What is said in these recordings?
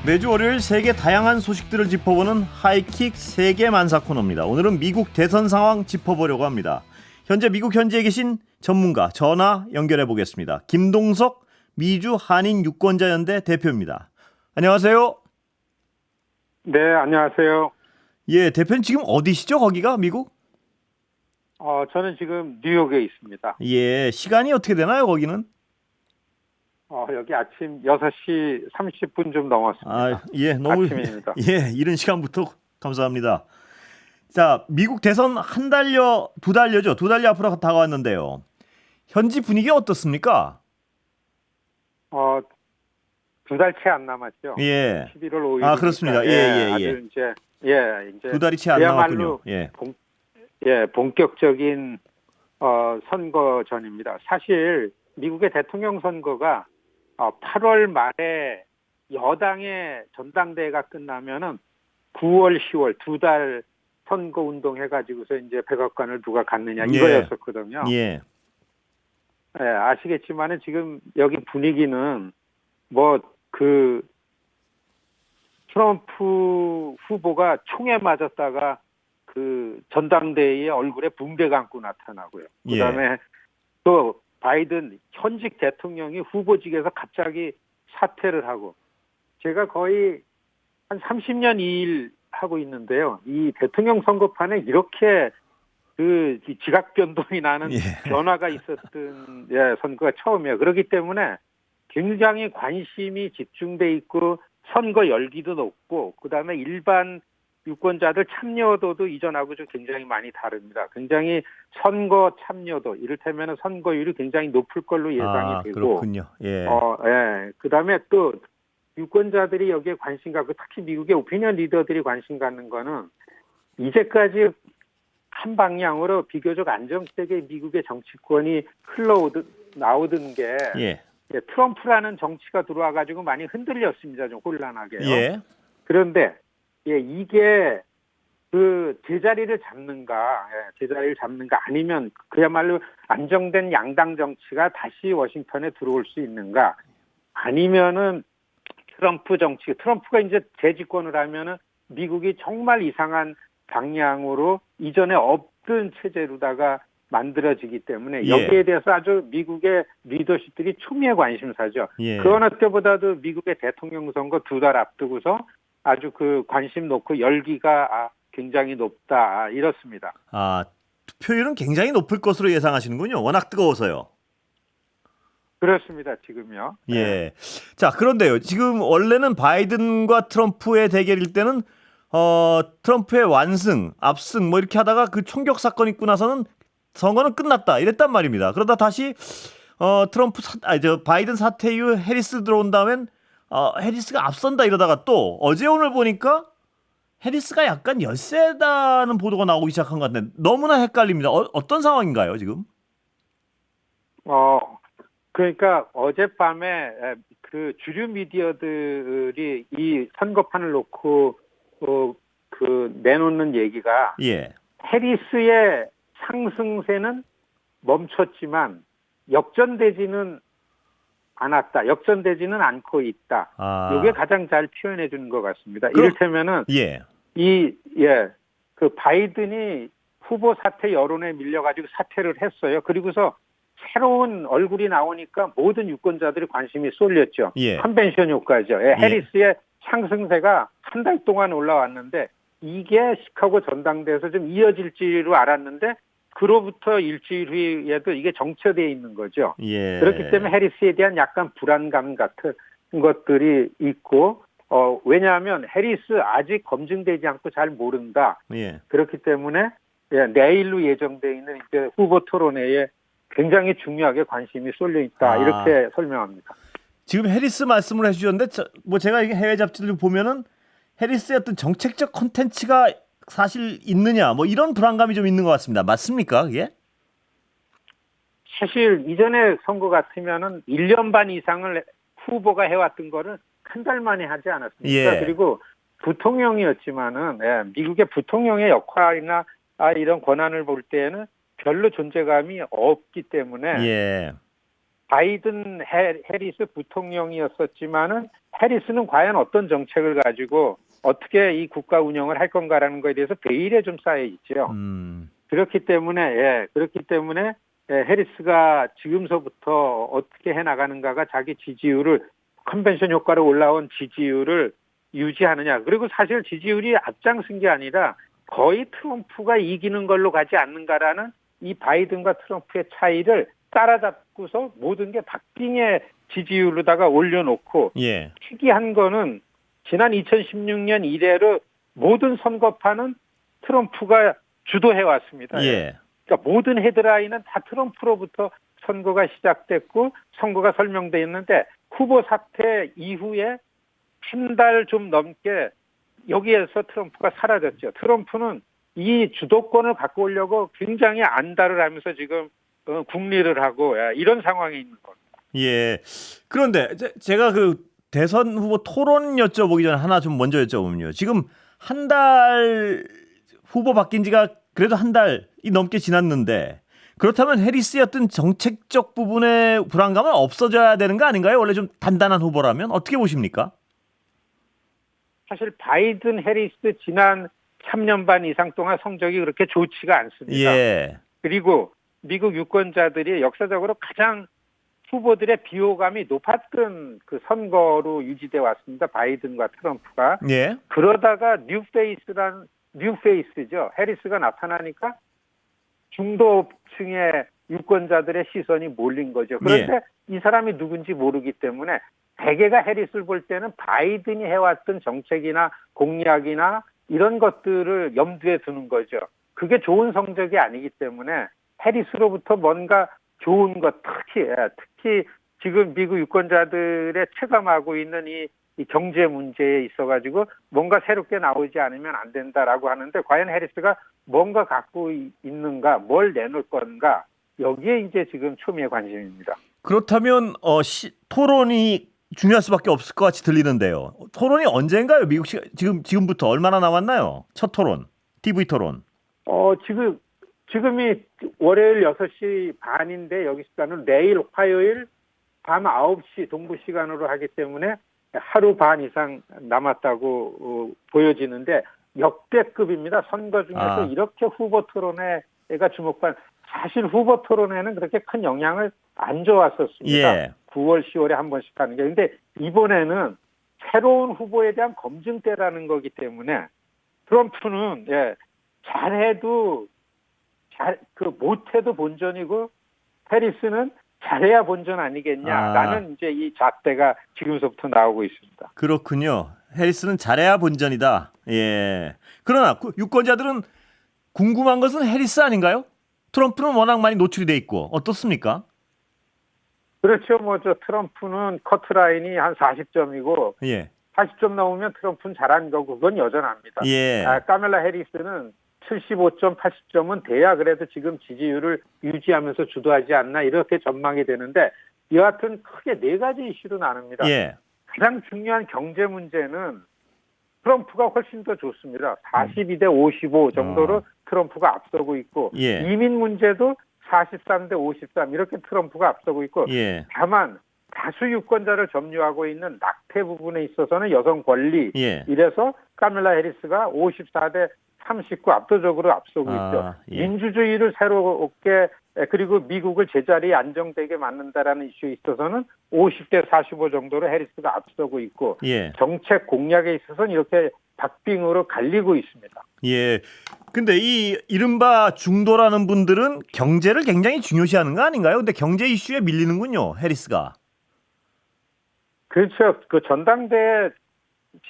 매주 월요일 세계 다양한 소식들을 짚어보는 하이킥 세계 만사 코너입니다. 오늘은 미국 대선 상황 짚어보려고 합니다. 현재 미국 현지에 계신 전문가 전화 연결해 보겠습니다. 김동석 미주 한인 유권자연대 대표입니다. 안녕하세요. 네, 안녕하세요. 예, 대표님 지금 어디시죠? 거기가 미국? 저는 지금 뉴욕에 있습니다. 예, 시간이 어떻게 되나요? 거기는? 여기 아침 6시 30분 좀 넘었습니다. 예, 너무 아침입니다. 예, 이른 시간부터 감사합니다. 자, 미국 대선 한 달여, 두 달여죠. 두 달여 앞으로 다가왔는데요. 현지 분위기 어떻습니까? 두 달 채 안 남았죠. 예. 11월 5일. 그렇습니다. 예. 아주 이제 두 달이 채 안 남았군요. 본격적인 선거 전입니다. 사실 미국의 대통령 선거가 8월 말에 여당의 전당대회가 끝나면은 9월, 10월 두 달 선거 운동 해가지고서 이제 백악관을 누가 갔느냐 이거였었거든요. 예. 예, 아시겠지만은 지금 여기 분위기는 트럼프 후보가 총에 맞았다가 그 전당대회에 얼굴에 붕대 감고 나타나고요. 그다음에 또 바이든 현직 대통령이 후보직에서 갑자기 사퇴를 하고, 제가 거의 한 30년 이 일 하고 있는데요. 이 대통령 선거판에 이렇게 그 지각 변동이 나는 변화가 있었던 선거가 처음이에요. 그렇기 때문에 굉장히 관심이 집중돼 있고 선거 열기도 높고, 그다음에 일반 유권자들 참여도도 이전하고 좀 굉장히 많이 다릅니다. 굉장히 선거 참여도, 이를테면 선거율이 굉장히 높을 걸로 예상이 되고. 그렇군요. 예. 그다음에 또 유권자들이 여기에 관심 갖고, 특히 미국의 오피니언 리더들이 관심 갖는 거는 이제까지 한 방향으로 비교적 안정되게 미국의 정치권이 나오던 게 트럼프라는 정치가 들어와가지고 많이 흔들렸습니다. 좀 혼란하게요. 예. 그런데 이게 그 제자리를 잡는가 아니면 그야말로 안정된 양당 정치가 다시 워싱턴에 들어올 수 있는가, 아니면은 트럼프가 이제 재집권을 하면은 미국이 정말 이상한 방향으로 이전에 없던 체제로다가 만들어지기 때문에 여기에 대해서 아주 미국의 리더십들이 초미의 관심사죠. 그 어느 때보다도 미국의 대통령 선거 두 달 앞두고서 아주 그 관심 놓고 열기가 굉장히 높다, 이렇습니다. 투표율은 굉장히 높을 것으로 예상하시는군요. 워낙 뜨거워서요. 그렇습니다. 지금요. 예. 자, 그런데요. 지금 원래는 바이든과 트럼프의 대결일 때는 트럼프의 압승 뭐 이렇게 하다가 그 총격 사건 있고 나서는 선거는 끝났다 이랬단 말입니다. 그러다 다시 바이든 사퇴 이후 해리스 들어온 다음엔 해리스가 앞선다 이러다가 또 어제 오늘 보니까 해리스가 약간 열세다는 보도가 나오기 시작한 것 같은데 너무나 헷갈립니다. 어떤 상황인가요, 지금? 그러니까 어젯밤에 그 주류 미디어들이 이 선거판을 놓고 내놓는 얘기가 해리스의 상승세는 멈췄지만 역전되지는 않았다. 역전되지는 않고 있다. 이게 가장 잘 표현해 주는 것 같습니다. 이를테면은 그 바이든이 후보 사퇴 여론에 밀려가지고 사퇴를 했어요. 그리고서 새로운 얼굴이 나오니까 모든 유권자들이 관심이 쏠렸죠. 컨벤션 효과죠. 해리스의 상승세가 한 달 동안 올라왔는데 이게 시카고 전당대회에서 좀 이어질지로 알았는데 그로부터 일주일 후에도 이게 정체되어 있는 거죠. 그렇기 때문에 해리스에 대한 약간 불안감 같은 것들이 있고, 왜냐하면 해리스 아직 검증되지 않고 잘 모른다. 그렇기 때문에 내일로 예정되어 있는 이제 후보 토론회에 굉장히 중요하게 관심이 쏠려 있다. 이렇게 설명합니다. 지금 해리스 말씀을 해주셨는데 제가 해외 잡지를 보면은 해리스의 어떤 정책적 콘텐츠가 사실 있느냐 이런 불안감이 좀 있는 것 같습니다. 맞습니까, 그게? 사실 이전에 선거 같으면은 1년 반 이상을 후보가 해왔던 거를 한 달 만에 하지 않았습니까? 그리고 부통령이었지만은 미국의 부통령의 역할이나 이런 권한을 볼 때에는 별로 존재감이 없기 때문에 바이든 해리스 부통령이었었지만은 해리스는 과연 어떤 정책을 가지고 어떻게 이 국가 운영을 할 건가라는 거에 대해서 베일에 좀 쌓여 있죠. 그렇기 때문에 해리스가 지금서부터 어떻게 해 나가는가가 자기 지지율을 컨벤션 효과로 올라온 지지율을 유지하느냐. 그리고 사실 지지율이 앞장선 게 아니라 거의 트럼프가 이기는 걸로 가지 않는가라는 이 바이든과 트럼프의 차이를 따라잡고서 모든 게 박빙의 지지율로다가 올려놓고 예. 특이한 거는 지난 2016년 이래로 모든 선거판은 트럼프가 주도해 왔습니다. 예. 그러니까 모든 헤드라인은 다 트럼프로부터 선거가 시작됐고 선거가 설명돼 있는데 후보 사퇴 이후에 한 달 좀 넘게 여기에서 트럼프가 사라졌죠. 트럼프는 이 주도권을 갖고 오려고 굉장히 안달을 하면서 지금 국리를 하고 이런 상황에 있는 겁니다. 예. 그런데 제가 그 대선 후보 토론 여쭤보기 전에 하나 좀 먼저 여쭤보면요. 지금 한 달 후보 바뀐 지가 그래도 한 달이 넘게 지났는데 그렇다면 해리스의 어떤 정책적 부분의 불안감은 없어져야 되는 거 아닌가요? 원래 좀 단단한 후보라면 어떻게 보십니까? 사실 바이든 해리스 지난 3년 반 이상 동안 성적이 그렇게 좋지가 않습니다. 예. 그리고 미국 유권자들이 역사적으로 가장 후보들의 비호감이 높았던 그 선거로 유지돼 왔습니다. 바이든과 트럼프가. 예. 그러다가 뉴페이스죠. 해리스가 나타나니까 중도층의 유권자들의 시선이 몰린 거죠. 그런데 이 사람이 누군지 모르기 때문에 대개가 해리스를 볼 때는 바이든이 해왔던 정책이나 공약이나 이런 것들을 염두에 두는 거죠. 그게 좋은 성적이 아니기 때문에 해리스로부터 뭔가 좋은 것, 특히 지금 미국 유권자들의 체감하고 있는 이 경제 문제에 있어가지고 뭔가 새롭게 나오지 않으면 안 된다라고 하는데 과연 해리스가 뭔가 갖고 있는가, 뭘 내놓을 건가 여기에 이제 지금 초미의 관심입니다. 그렇다면 토론이 중요할 수밖에 없을 것 같이 들리는데요. 토론이 언젠가요? 미국 시간 지금부터 얼마나 남았나요? 첫 토론, TV 토론. 지금이 월요일 6시 반인데 여기 시간은 내일 화요일 밤 9시 동부 시간으로 하기 때문에 하루 반 이상 남았다고 보여지는데 역대급입니다. 선거 중에서 이렇게 후보 토론회가 주목받는 사실 후보 토론회는 그렇게 큰 영향을 안 줘왔었습니다. 예. 9월, 10월에 한 번씩 하는 게. 근데 이번에는 새로운 후보에 대한 검증 때라는 거기 때문에 트럼프는 잘해도 못해도 본전이고 해리스는 잘해야 본전 아니겠냐라는 이제 이 잣대가 지금서부터 나오고 있습니다. 그렇군요. 해리스는 잘해야 본전이다. 예. 그러나 유권자들은 궁금한 것은 해리스 아닌가요? 트럼프는 워낙 많이 노출이 돼 있고 어떻습니까? 그렇죠. 트럼프는 커트라인이 한 40점이고 예. 80점 나오면 트럼프는 잘한 거고 그건 여전합니다. 예. 카멜라 해리스는 75점, 80점은 돼야 그래도 지금 지지율을 유지하면서 주도하지 않나 이렇게 전망이 되는데 여하튼 크게 네 가지 이슈로 나눕니다. 예. 가장 중요한 경제 문제는 트럼프가 훨씬 더 좋습니다. 42대 55 정도로 트럼프가 앞서고 있고 이민 문제도 43대 53 이렇게 트럼프가 앞서고 있고 다만 다수 유권자를 점유하고 있는 낙태 부분에 있어서는 여성 권리 이래서 카멜라 해리스가 54대 39 압도적으로 앞서고 있죠. 민주주의를 새롭게 그리고 미국을 제자리에 안정되게 만든다라는 이슈에 있어서는 50대 45 정도로 해리스가 앞서고 있고 정책 공약에 있어서는 이렇게 박빙으로 갈리고 있습니다. 예. 근데 이 이른바 중도라는 분들은 경제를 굉장히 중요시하는 거 아닌가요? 근데 경제 이슈에 밀리는군요, 해리스가. 그렇죠.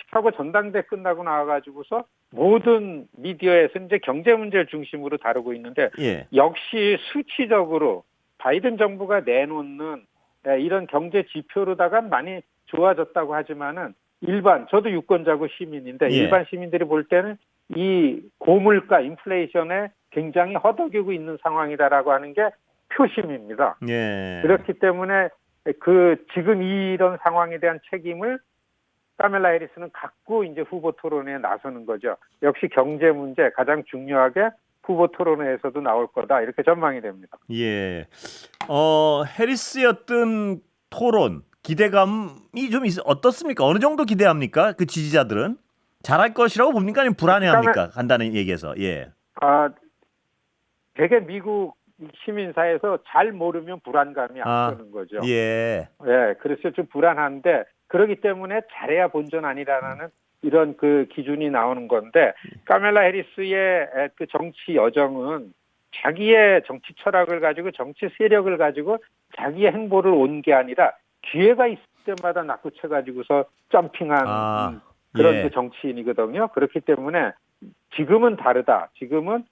시카고 전당대 끝나고 나와가지고서 모든 미디어에서 이제 경제 문제를 중심으로 다루고 있는데 역시 수치적으로 바이든 정부가 내놓는 이런 경제 지표로다가 많이 좋아졌다고 하지만은 저도 유권자고 시민인데 일반 시민들이 볼 때는 이 고물가 인플레이션에 굉장히 허덕이고 있는 상황이다라고 하는 게 표심입니다. 그렇기 때문에 지금 이런 상황에 대한 책임을 카멜라 해리스는 갖고 이제 후보 토론회에 나서는 거죠. 역시 경제 문제 가장 중요하게 후보 토론회에서도 나올 거다 이렇게 전망이 됩니다. 해리스의 어떤 토론 기대감이 좀 어떻습니까? 어느 정도 기대합니까? 그 지지자들은 잘할 것이라고 봅니까? 아니면 불안해합니까? 간단히 얘기해서. 예. 아, 되게 미국 시민사회에서 잘 모르면 불안감이 앞서는 거죠. 예. 예, 그래서 좀 불안한데 그렇기 때문에 잘해야 본전 아니라는 이런 그 기준이 나오는 건데 카멜라 해리스의 그 정치 여정은 자기의 정치 철학을 가지고 정치 세력을 가지고 자기의 행보를 온 게 아니라 기회가 있을 때마다 낙구쳐 가지고서 점핑한 그런 예. 그 정치인이거든요. 그렇기 때문에 지금은 다르다. 지금은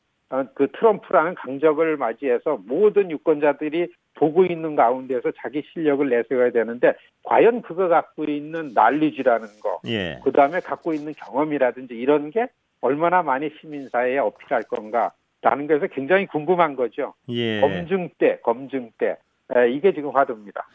그 트럼프라는 강적을 맞이해서 모든 유권자들이 보고 있는 가운데서 자기 실력을 내세워야 되는데 과연 그거 갖고 있는 난리지라는 거, 예. 그다음에 갖고 있는 경험이라든지 이런 게 얼마나 많이 시민사회에 어필할 건가라는 것에서 굉장히 궁금한 거죠. 예. 검증 때 이게 지금 화두입니다.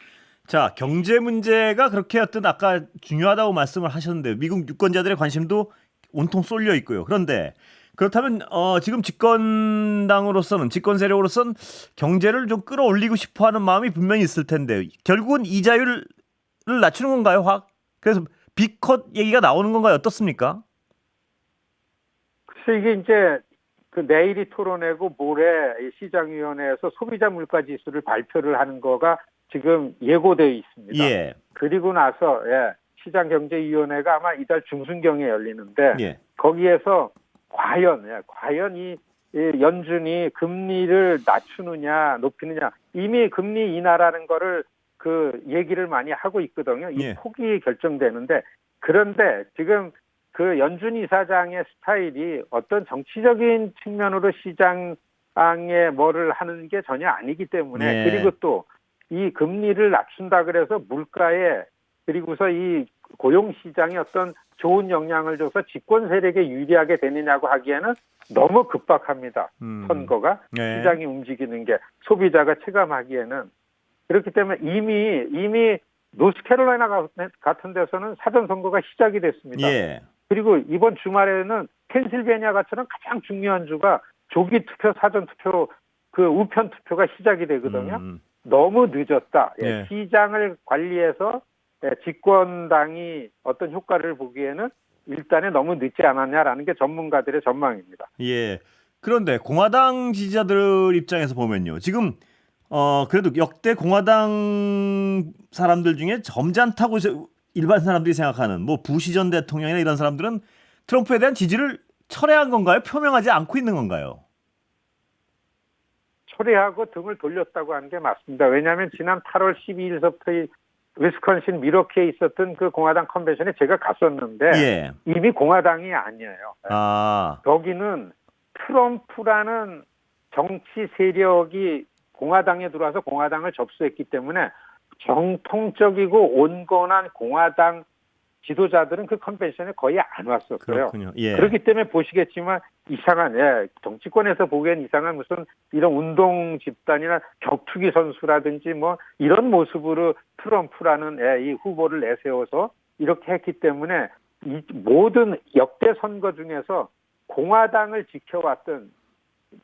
자, 경제 문제가 그렇게 어떤 아까 중요하다고 말씀을 하셨는데 미국 유권자들의 관심도 온통 쏠려 있고요. 그런데 그렇다면 지금 집권당으로서는 집권 세력으로서는 경제를 좀 끌어올리고 싶어하는 마음이 분명히 있을 텐데 결국은 이자율을 낮추는 건가요? 그래서 빅컷 얘기가 나오는 건가요? 어떻습니까? 그래서 이게 이제 그 내일이 토론회고 모레 시장위원회에서 소비자 물가 지수를 발표를 하는 거가 지금 예고되어 있습니다. 예. 그리고 나서 시장경제위원회가 아마 이달 중순경에 열리는데 예. 거기에서 과연 이 연준이 금리를 낮추느냐 높이느냐 이미 금리 인하라는 거를 그 얘기를 많이 하고 있거든요. 이 예. 폭이 결정되는데 그런데 지금 그 연준 이사장의 스타일이 어떤 정치적인 측면으로 시장에 뭐를 하는 게 전혀 아니기 때문에 예. 그리고 또 이 금리를 낮춘다 그래서 물가에 그리고서 이 고용 시장에 어떤 좋은 영향을 줘서 집권 세력에 유리하게 되느냐고 하기에는 너무 급박합니다. 선거가 네. 시장이 움직이는 게 소비자가 체감하기에는 그렇기 때문에 이미 노스캐롤라이나 같은 데서는 사전 선거가 시작이 됐습니다. 예. 그리고 이번 주말에는 펜실베니아가처럼 가장 중요한 주가 조기 투표, 사전 투표, 그 우편 투표가 시작이 되거든요. 너무 늦었다. 예. 시장을 관리해서 집권당이 어떤 효과를 보기에는 일단은 너무 늦지 않았냐라는 게 전문가들의 전망입니다. 예. 그런데 공화당 지지자들 입장에서 보면요. 지금 그래도 역대 공화당 사람들 중에 점잖다고 일반 사람들이 생각하는 뭐 부시 전 대통령이나 이런 사람들은 트럼프에 대한 지지를 철회한 건가요? 표명하지 않고 있는 건가요? 철회하고 등을 돌렸다고 하는 게 맞습니다. 왜냐하면 지난 8월 12일서부터 위스콘신 미러키에 있었던 그 공화당 컨벤션에 제가 갔었는데 예. 이미 공화당이 아니에요. 여기는 트럼프라는 정치 세력이 공화당에 들어와서 공화당을 접수했기 때문에 정통적이고 온건한 공화당 지도자들은 그 컨벤션에 거의 안 왔었어요. 그렇군요. 예. 그렇기 때문에 보시겠지만 이상한 정치권에서 보기엔 이상한 무슨 이런 운동 집단이나 격투기 선수라든지 뭐 이런 모습으로 트럼프라는 이 후보를 내세워서 이렇게 했기 때문에 이 모든 역대 선거 중에서 공화당을 지켜왔던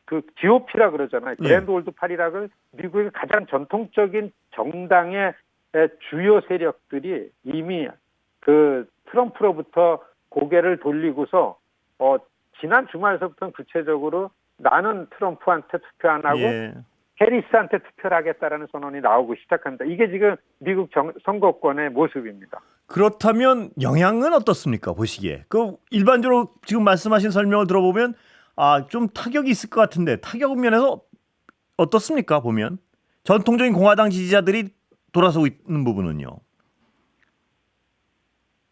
그 GOP라 그러잖아요. 그랜드 올드 파리라고 미국의 가장 전통적인 정당의 주요 세력들이 이미 그 트럼프로부터 고개를 돌리고서 지난 주말서부터는 구체적으로 나는 트럼프한테 투표 안 하고 해리스한테 투표를 하겠다라는 선언이 나오고 시작합니다. 이게 지금 미국 선거권의 모습입니다. 그렇다면 영향은 어떻습니까? 보시기에. 그 일반적으로 지금 말씀하신 설명을 들어보면 좀 타격이 있을 것 같은데 타격 면에서 어떻습니까? 보면 전통적인 공화당 지지자들이 돌아서고 있는 부분은요.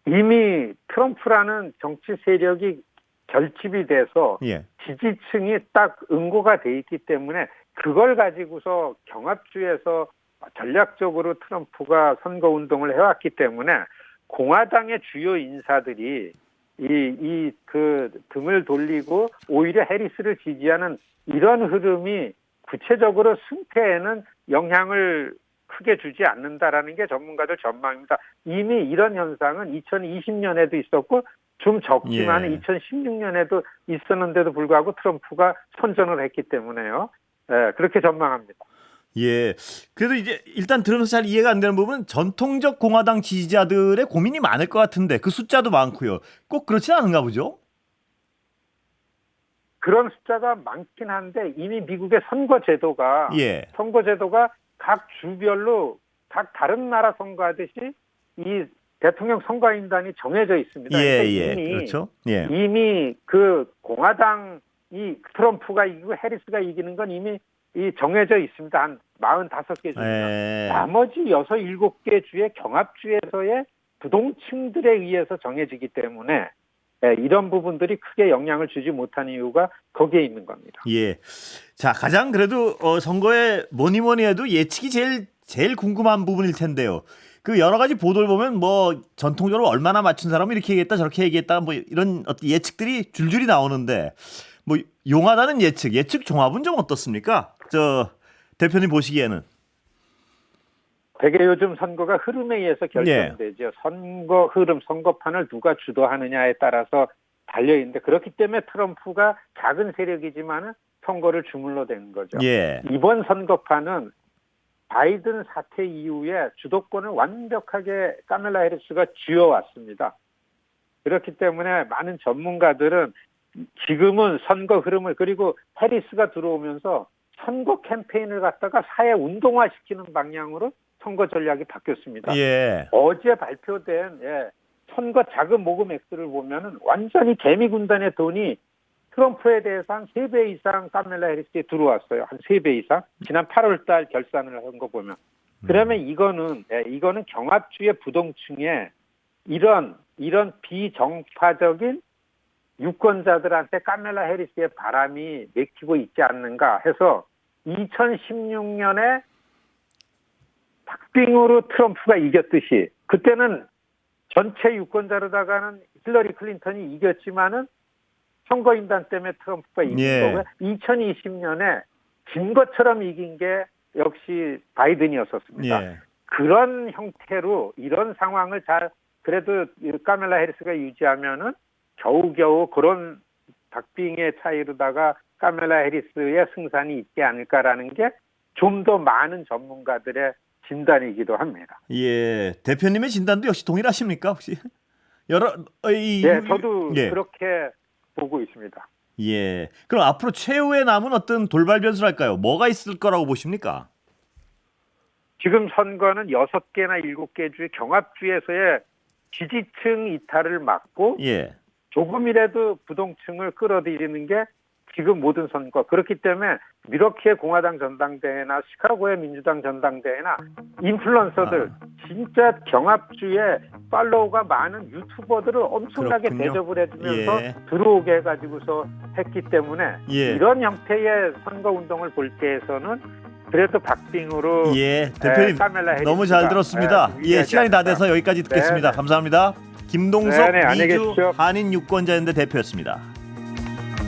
이미 트럼프라는 정치 세력이 결집이 돼서 지지층이 딱 응고가 돼 있기 때문에 그걸 가지고서 경합주에서 전략적으로 트럼프가 선거운동을 해왔기 때문에 공화당의 주요 인사들이 그 등을 돌리고 오히려 해리스를 지지하는 이런 흐름이 구체적으로 승패에는 영향을 크게 주지 않는다라는 게 전문가들 전망입니다. 이미 이런 현상은 2020년에도 있었고 좀 적지만 2016년에도 있었는데도 불구하고 트럼프가 선전을 했기 때문에요. 그렇게 전망합니다. 예. 그래도 이제 일단 들으면서 잘 이해가 안 되는 부분은 전통적 공화당 지지자들의 고민이 많을 것 같은데 그 숫자도 많고요. 꼭 그렇지 않은가 보죠? 그런 숫자가 많긴 한데 이미 미국의 예. 선거제도가 각 주별로 각 다른 나라 선거하듯이 이 대통령 선거인단이 정해져 있습니다. 예, 그러니까 예. 이미 그렇죠. 예. 이미 그 공화당 이 트럼프가 이기고 해리스가 이기는 건 이미 이 정해져 있습니다. 한 45개 주면. 예. 나머지 6, 7개 주의 경합주에서의 부동층들에 의해서 정해지기 때문에 이런 부분들이 크게 영향을 주지 못하는 이유가 거기에 있는 겁니다. 예. 자, 가장 그래도 선거에 뭐니 해도 예측이 제일 궁금한 부분일 텐데요. 그 여러 가지 보도를 보면 뭐 전통적으로 얼마나 맞춘 사람은 이렇게 얘기했다 저렇게 얘기했다 뭐 이런 어떤 예측들이 줄줄이 나오는데 뭐 용하다는 예측 종합은 좀 어떻습니까? 저 대표님 보시기에는. 되게 요즘 선거가 흐름에 의해서 결정되죠. 선거 흐름, 선거판을 누가 주도하느냐에 따라서 달려있는데 그렇기 때문에 트럼프가 작은 세력이지만 선거를 주물러 대는 거죠. 예. 이번 선거판은 바이든 사태 이후에 주도권을 완벽하게 카멜라 해리스가 쥐어왔습니다. 그렇기 때문에 많은 전문가들은 지금은 선거 흐름을 그리고 해리스가 들어오면서 선거 캠페인을 갖다가 사회 운동화시키는 방향으로 선거 전략이 바뀌었습니다. 예. 어제 발표된 선거 자금 모금 액수를 보면은 완전히 개미 군단의 돈이 트럼프에 대해서 한 3배 이상 카멜라 해리스에 들어왔어요. 한 3배 이상. 지난 8월 달 결산을 한 거 보면. 그러면 이거는 경합주의 부동층에 이런 비정파적인 유권자들한테 카멜라 해리스의 바람이 맥히고 있지 않는가 해서 2016년에 박빙으로 트럼프가 이겼듯이 그때는 전체 유권자로다가는 힐러리 클린턴이 이겼지만은 선거인단 때문에 트럼프가 이긴 거고요. 2020년에 진 것처럼 이긴 게 역시 바이든이었었습니다. 예. 그런 형태로 이런 상황을 그래도 카멜라 해리스가 유지하면은 겨우겨우 그런 박빙의 차이로다가 카멜라 해리스의 승산이 있지 않을까라는 게 좀 더 많은 전문가들의 진단이기도 합니다. 예. 대표님의 진단도 역시 동일하십니까 혹시? 저도 그렇게 보고 있습니다. 예. 그럼 앞으로 최후에 남은 어떤 돌발 변수랄까요? 뭐가 있을 거라고 보십니까? 지금 선거는 6개나 7개 주의 경합주에서의 지지층 이탈을 막고 조금이라도 부동층을 끌어들이는 게 지금 모든 선거. 그렇기 때문에 미러키의 공화당 전당대회나 시카고의 민주당 전당대회나 인플루언서들 진짜 경합주의 팔로우가 많은 유튜버들을 엄청나게 그렇군요. 대접을 해주면서 들어오게 해가지고서 했기 때문에 이런 형태의 선거운동을 볼 때에서는 그래도 박빙으로 대표님 카멜라 해리스가 너무 잘 들었습니다. 시간이 다 돼서 여기까지 듣겠습니다. 감사합니다. 김동석 미주 한인 유권자연대 대표였습니다.